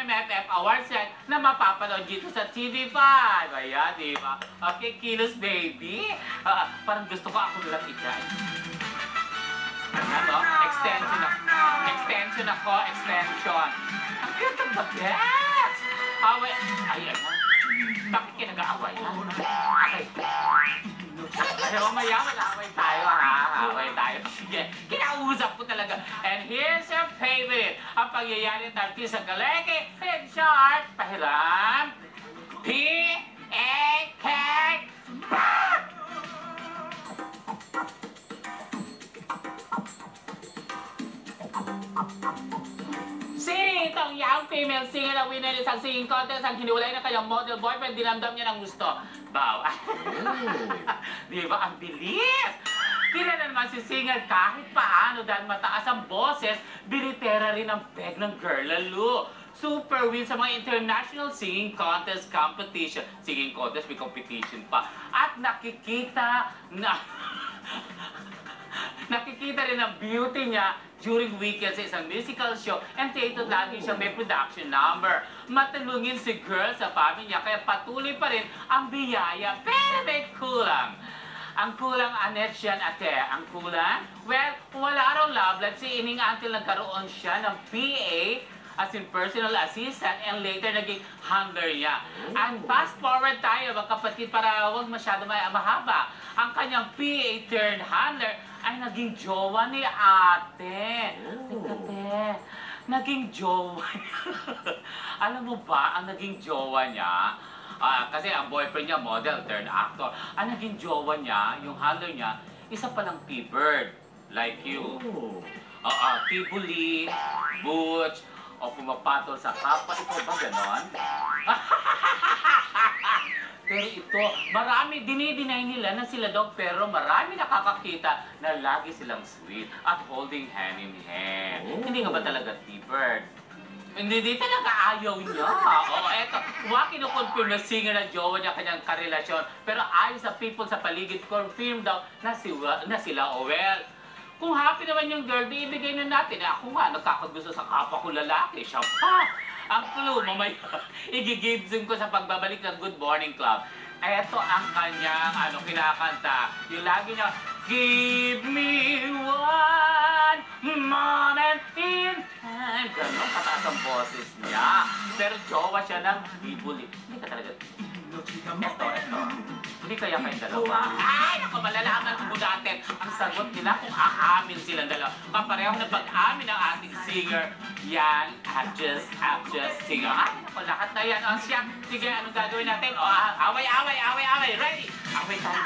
MMFF Awards yan na mapapanood dito sa TV5. Ayan, di ba? Okay, Kilos Baby. Parang gusto ko ako lang ikay. Ano? Extension ako. Extension. Ang cute ang bagets! Away. Ayan na. Bakit kinag-aaway ha? Ay, mamaya mag-aaway tayo ha. Aaway tayo. Sige, kinausap ko talaga. And here's your favorite. Ang pangyayari ng artista Galeke, in short, pahiram. P-A-K. Sino itong young female singer na winner ng isang singing contest ang hiniwalay na kanyang model boyfriend, dinamdam niya ng gusto? Wow! Di ba? Ang bilis! Kilala naman si singer kahit paano dahil mataas ang boses, bilitera rin ang peg ng girl lalo. Super win sa mga international singing contest competition. Singing contest, may competition pa. At nakikita rin ang beauty niya during weekends sa isang musical show and theater lagi siya may production number. Matalungin si girl sa pamilya kaya patuloy pa rin ang biyaya pero may kulang. Ang kulang, Annette yan, ate. Ang kulang? Well, wala raw love life si Ining until nagkaroon siya ng PA as in personal assistant and later naging handler niya. And fast forward tayo, mga kapatid, para huwag masyado mahaba. Ang kanyang PA turned handler ay naging jowa ni ate. Ate, naging jowa niya. Alam mo ba, ang naging jowa niya, kasi ang boyfriend niya, model turned actor. Ang naging jowa niya, yung handler niya, isa palang P-Bird, like you. Tibuli, Butch, o pumapatol sa kapwa. Ikaw ba ganon? Pero ito, marami, dinideny nila na sila dog, pero marami nakakakita na lagi silang sweet at holding hand in hand. Hindi nga ba talaga T-Bird? Hindi talaga ayaw niya. O eto, kinukonfirm na singer na jowa niya kanyang karelasyon. Pero ayon sa people sa paligid, confirm daw na sila well. Kung happy naman yung girl, di ibigay na natin. Ako nga, nagkakagusto sa kapwa ko lalaki. Siya pa. Ang clue, mamaya, igigibsin ko sa pagbabalik ng Good Morning Club. Eto ang kanyang kinakanta. Yung lagi niya, give me one moment in time. Ganon, pataas ang boses niya. Pero jowa siya ng Tibuli. Hindi ka talaga. Eto. Hindi kaya kayong dalawa. Ay, naku, malalaman mo natin ang sagot nila kung aamin silang dalawa. Kapareho na pag-amin ng ating singer, yan, actress, singer. Ay, naku, lahat na yan. Siya, sige, anong gagawin natin? Away. Ready? Away tayo.